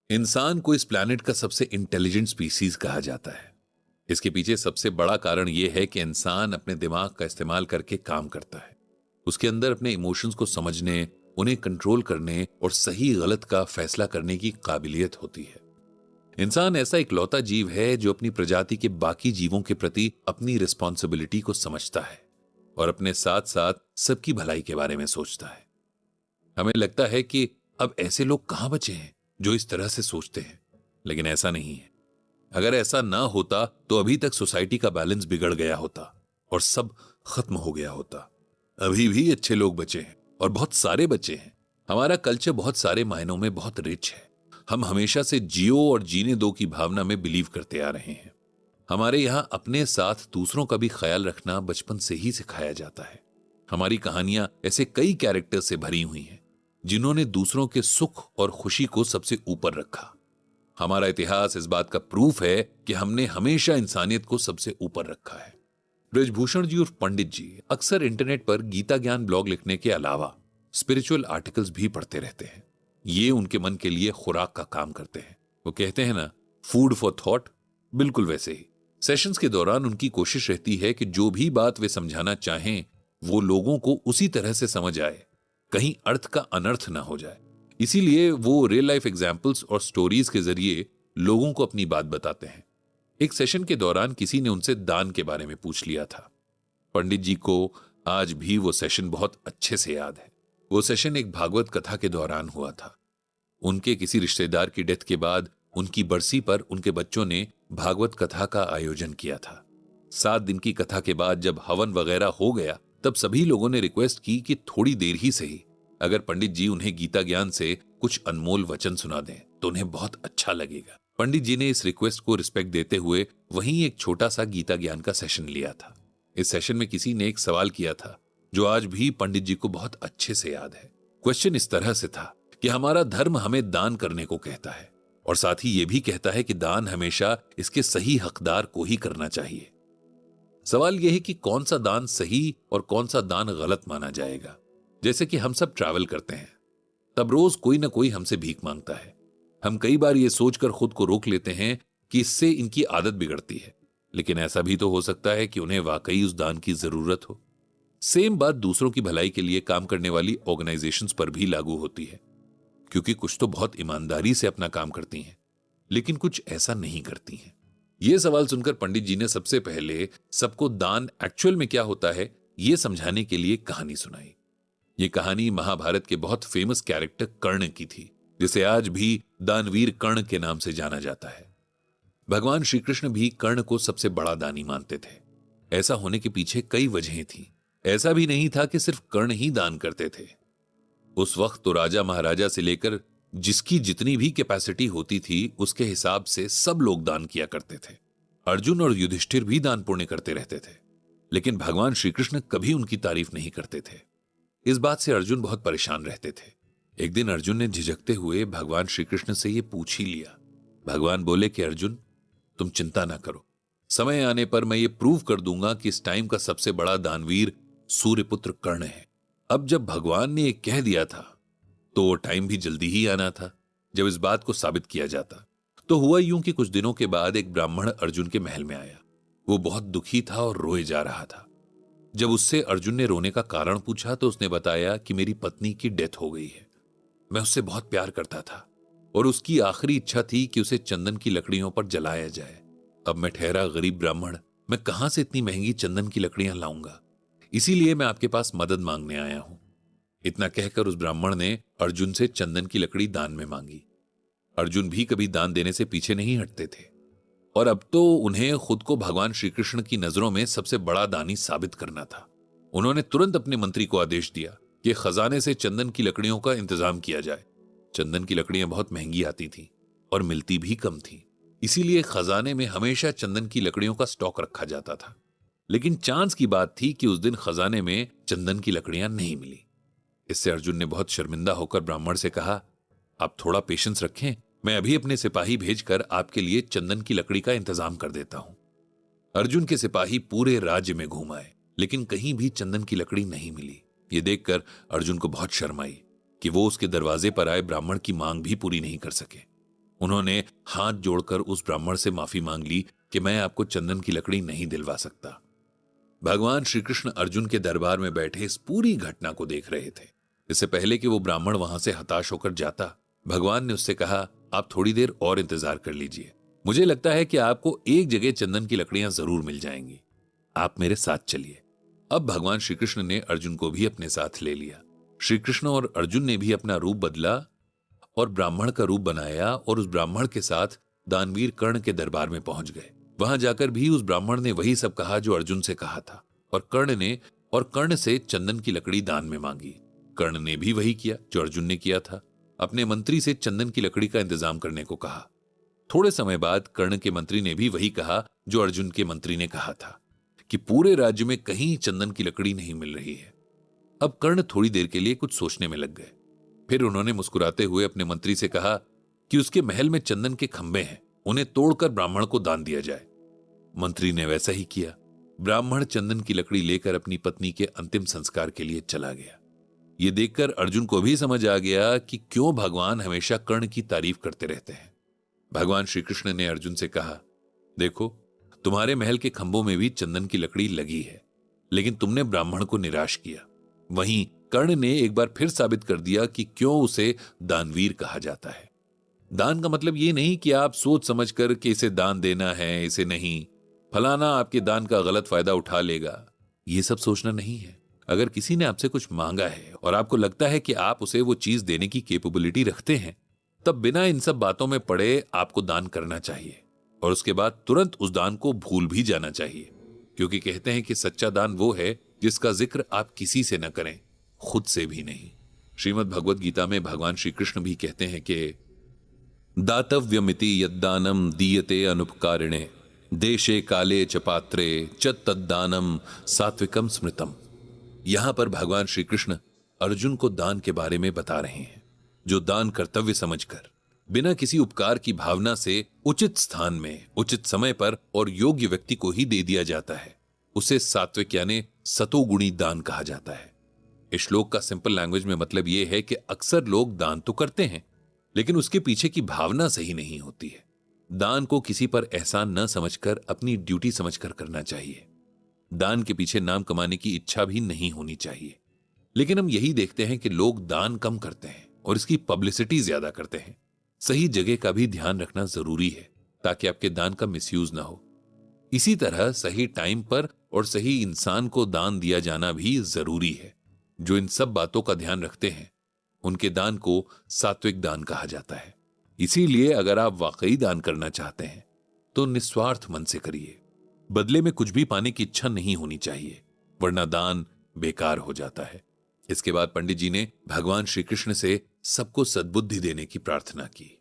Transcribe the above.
इंसान को इस प्लैनेट का सबसे इंटेलिजेंट स्पीसीज कहा जाता है। इसके पीछे सबसे बड़ा कारण यह है कि इंसान अपने दिमाग का इस्तेमाल करके काम करता है। उसके अंदर अपने इमोशंस को समझने, उन्हें कंट्रोल करने और सही गलत का फैसला करने की काबिलियत होती है। इंसान ऐसा इकलौता जीव है जो अपनी प्रजाति के बाकी जीवों के प्रति अपनी रिस्पॉन्सिबिलिटी को समझता है और अपने साथ साथ सबकी भलाई के बारे में सोचता है। हमें लगता है कि अब ऐसे लोग कहां बचे हैं जो इस तरह से सोचते हैं, लेकिन ऐसा नहीं है। अगर ऐसा ना होता तो अभी तक सोसाइटी का बैलेंस बिगड़ गया होता और सब खत्म हो गया होता। अभी भी अच्छे लोग बचे हैं और बहुत सारे बचे हैं। हमारा कल्चर बहुत सारे मायनों में बहुत रिच है। हम हमेशा से जियो और जीने दो की भावना में बिलीव करते आ रहे हैं। हमारे यहां अपने साथ दूसरों का भी ख्याल रखना बचपन से ही सिखाया जाता है। हमारी कहानियां ऐसे कई कैरेक्टर से भरी हुई हैं जिन्होंने दूसरों के सुख और खुशी को सबसे ऊपर रखा। हमारा इतिहास इस बात का प्रूफ है कि हमने हमेशा इंसानियत को सबसे ऊपर रखा है। ब्रजभूषण जी और पंडित जी अक्सर इंटरनेट पर गीता ज्ञान ब्लॉग लिखने के अलावा स्पिरिचुअल आर्टिकल्स भी पढ़ते रहते हैं। ये उनके मन के लिए खुराक का काम करते हैं। वो कहते हैं ना, फूड फॉर थॉट, बिल्कुल वैसे ही सेशंस के दौरान उनकी कोशिश रहती है कि जो भी बात वे समझाना चाहें वो लोगों को उसी तरह से समझ आए, कहीं अर्थ का अनर्थ ना हो जाए। इसीलिए वो रियल लाइफ एग्जाम्पल्स और स्टोरीज के जरिए लोगों को अपनी बात बताते हैं। एक सेशन के दौरान किसी ने उनसे दान के बारे में पूछ लिया था। पंडित जी को आज भी वो सेशन बहुत अच्छे से याद है। वो सेशन एक भागवत कथा के दौरान हुआ था। उनके किसी रिश्तेदार की डेथ के बाद उनकी बरसी पर उनके बच्चों ने भागवत कथा का आयोजन किया था। 7 दिन की कथा के बाद जब हवन वगैरह हो गया तब सभी लोगों ने रिक्वेस्ट की कि थोड़ी देर ही सही अगर पंडित जी उन्हें गीता ज्ञान से कुछ अनमोल वचन सुना दें तो उन्हें बहुत अच्छा लगेगा। पंडित जी ने इस रिक्वेस्ट को रिस्पेक्ट देते हुए वहीं एक छोटा सा गीता ज्ञान का सेशन लिया था। इस सेशन में किसी ने एक सवाल किया था जो आज भी पंडित जी को बहुत अच्छे से याद है। क्वेश्चन इस तरह से था कि हमारा धर्म हमें दान करने को कहता है और साथ ही यह भी कहता है कि दान हमेशा इसके सही हकदार को ही करना चाहिए। सवाल यह है कि कौन सा दान सही और कौन सा दान गलत माना जाएगा। जैसे कि हम सब ट्रैवल करते हैं, तब रोज कोई ना कोई हमसे भीख मांगता है। हम कई बार यह सोचकर खुद को रोक लेते हैं कि इससे इनकी आदत बिगड़ती है, लेकिन ऐसा भी तो हो सकता है कि उन्हें वाकई उस दान की जरूरत हो। सेम बात दूसरों की भलाई के लिए काम करने वाली ऑर्गेनाइजेशंस पर भी लागू होती है, क्योंकि कुछ तो बहुत ईमानदारी से अपना काम करती हैं, लेकिन कुछ ऐसा नहीं करती हैं। यह सवाल सुनकर पंडित जी ने सबसे पहले सबको दान एक्चुअल में क्या होता है यह समझाने के लिए कहानी सुनाई। यह कहानी महाभारत के बहुत फेमस कैरेक्टर कर्ण की थी, जिसे आज भी दानवीर कर्ण के नाम से जाना जाता है। भगवान श्री कृष्ण भी कर्ण को सबसे बड़ा दानी मानते थे। ऐसा होने के पीछे कई वजहें थीं। ऐसा भी नहीं था कि सिर्फ कर्ण ही दान करते थे। उस वक्त तो राजा महाराजा से लेकर जिसकी जितनी भी कैपेसिटी होती थी उसके हिसाब से सब लोग दान किया करते थे। अर्जुन और युधिष्ठिर भी दान पुण्य करते रहते थे, लेकिन भगवान श्री कृष्ण कभी उनकी तारीफ नहीं करते थे। इस बात से अर्जुन बहुत परेशान रहते थे। एक दिन अर्जुन ने झिझकते हुए भगवान श्री कृष्ण से यह पूछ ही लिया। भगवान बोले कि अर्जुन, तुम चिंता ना करो, समय आने पर मैं ये प्रूव कर दूंगा कि इस टाइम का सबसे बड़ा दानवीर सूर्यपुत्र कर्ण है। अब जब भगवान ने ये कह दिया था तो वो टाइम भी जल्दी ही आना था जब इस बात को साबित किया जाता। तो हुआ यूं कि कुछ दिनों के बाद एक ब्राह्मण अर्जुन के महल में आया। वो बहुत दुखी था और रोए जा रहा था। जब उससे अर्जुन ने रोने का कारण पूछा तो उसने बताया कि मेरी पत्नी की डेथ हो गई है। मैं उससे बहुत प्यार करता था और उसकी आखिरी इच्छा थी कि उसे चंदन की लकड़ियों पर जलाया जाए। अब मैं ठहरा गरीब ब्राह्मण, मैं कहां से इतनी महंगी चंदन की लकड़ियां लाऊंगा, इसीलिए मैं आपके पास मदद मांगने आया हूं। इतना कहकर उस ब्राह्मण ने अर्जुन से चंदन की लकड़ी दान में मांगी। अर्जुन भी कभी दान देने से पीछे नहीं हटते थे और अब तो उन्हें खुद को भगवान श्री कृष्ण की नजरों में सबसे बड़ा दानी साबित करना था। उन्होंने तुरंत अपने मंत्री को आदेश दिया कि खजाने से चंदन की लकड़ियों का इंतजाम किया जाए। चंदन की लकड़ियां बहुत महंगी आती थीं और मिलती भी कम थीं, इसीलिए खजाने में हमेशा चंदन की लकड़ियों का स्टॉक रखा जाता था। लेकिन चांस की बात थी कि उस दिन खजाने में चंदन की लकड़ियां नहीं मिली। इससे अर्जुन ने बहुत शर्मिंदा होकर ब्राह्मण से कहा, आप थोड़ा पेशेंस रखें, मैं अभी अपने सिपाही भेजकर आपके लिए चंदन की लकड़ी का इंतजाम कर देता हूं। अर्जुन के सिपाही पूरे राज्य में घूम आए, लेकिन कहीं भी चंदन की लकड़ी नहीं मिली। यह देखकर अर्जुन को बहुत शर्म आई कि वो उसके दरवाजे पर आए ब्राह्मण की मांग भी पूरी नहीं कर सके। उन्होंने हाथ जोड़कर उस ब्राह्मण से माफी मांग ली कि मैं आपको चंदन की लकड़ी नहीं दिलवा सकता। भगवान श्री कृष्ण अर्जुन के दरबार में बैठे इस पूरी घटना को देख रहे थे। इससे पहले कि वो ब्राह्मण वहां से हताश होकर जाता, भगवान ने उससे कहा, आप थोड़ी देर और इंतजार कर लीजिए। मुझे लगता है कि आपको एक जगह चंदन की लकड़ियां जरूर मिल जाएंगी। आप मेरे साथ चलिए। अब भगवान श्री कृष्ण ने अर्जुन को भी अपने साथ ले लिया। श्री कृष्ण और अर्जुन ने भी अपना रूप बदला और ब्राह्मण का रूप बनाया और उस ब्राह्मण के साथ दानवीर कर्ण के दरबार में पहुंच गए। वहां जाकर भी उस ब्राह्मण ने वही सब कहा जो अर्जुन से कहा था और कर्ण से चंदन की लकड़ी दान में मांगी। कर्ण ने भी वही किया जो अर्जुन ने किया था, अपने मंत्री से चंदन की लकड़ी का इंतजाम करने को कहा। थोड़े समय बाद कर्ण के मंत्री ने भी वही कहा जो अर्जुन के मंत्री ने कहा था कि पूरे राज्य में कहीं चंदन की लकड़ी नहीं मिल रही है। अब कर्ण थोड़ी देर के लिए कुछ सोचने में लग गए। फिर उन्होंने मुस्कुराते हुए अपने मंत्री से कहा कि उसके महल में चंदन के खंभे हैं, उन्हें तोड़कर ब्राह्मण को दान दिया जाए। मंत्री ने वैसा ही किया। ब्राह्मण चंदन की लकड़ी लेकर अपनी पत्नी के अंतिम संस्कार के लिए चला गया। यह देखकर अर्जुन को भी समझ आ गया कि क्यों भगवान हमेशा कर्ण की तारीफ करते रहते हैं। भगवान श्री कृष्ण ने अर्जुन से कहा, देखो, तुम्हारे महल के खंभों में भी चंदन की लकड़ी लगी है, लेकिन तुमने ब्राह्मण को निराश किया। वहीं कर्ण ने एक बार फिर साबित कर दिया कि क्यों उसे दानवीर कहा जाता है। दान का मतलब यह नहीं कि आप सोच समझ कर कि इसे दान देना है, इसे नहीं, फलाना आपके दान का गलत फायदा उठा लेगा, यह सब सोचना नहीं है। अगर किसी ने आपसे कुछ मांगा है और आपको लगता है कि आप उसे वो चीज देने की कैपेबिलिटी रखते हैं, तब बिना इन सब बातों में पड़े आपको दान करना चाहिए और उसके बाद तुरंत उस दान को भूल भी जाना चाहिए, क्योंकि कहते हैं कि सच्चा दान वो है जिसका जिक्र आप किसी से न करें, खुद से भी नहीं। श्रीमद् भगवद गीता में भगवान श्री कृष्ण भी कहते हैं कि दातव्यमिति यद्दानम दीयते अनुपकारिणे देशे काले च पात्रे च तद्दानम सात्विकम स्मृतम। यहां पर भगवान श्री कृष्ण अर्जुन को दान के बारे में बता रहे हैं, जो दान कर्तव्य समझकर बिना किसी उपकार की भावना से उचित स्थान में उचित समय पर और योग्य व्यक्ति को ही दे दिया जाता है, उसे सात्विक यानी सतोगुणी दान कहा जाता है। इस श्लोक का सिंपल लैंग्वेज में मतलब यह है कि अक्सर लोग दान तो करते हैं, लेकिन उसके पीछे की भावना सही नहीं होती है। दान को किसी पर एहसान न समझकर अपनी ड्यूटी समझकर करना चाहिए। दान के पीछे नाम कमाने की इच्छा भी नहीं होनी चाहिए। लेकिन हम यही देखते हैं कि लोग दान कम करते हैं और इसकी पब्लिसिटी ज्यादा करते हैं। सही जगह का भी ध्यान रखना जरूरी है ताकि आपके दान का मिसयूज ना हो। इसी तरह सही टाइम पर और सही इंसान को दान दिया जाना भी जरूरी है। जो इन सब बातों का ध्यान रखते हैं उनके दान को सात्विक दान कहा जाता है। इसीलिए अगर आप वाकई दान करना चाहते हैं तो निस्वार्थ मन से करिए। बदले में कुछ भी पाने की इच्छा नहीं होनी चाहिए, वरना दान बेकार हो जाता है। इसके बाद पंडित जी ने भगवान श्री कृष्ण से सबको सद्बुद्धि देने की प्रार्थना की।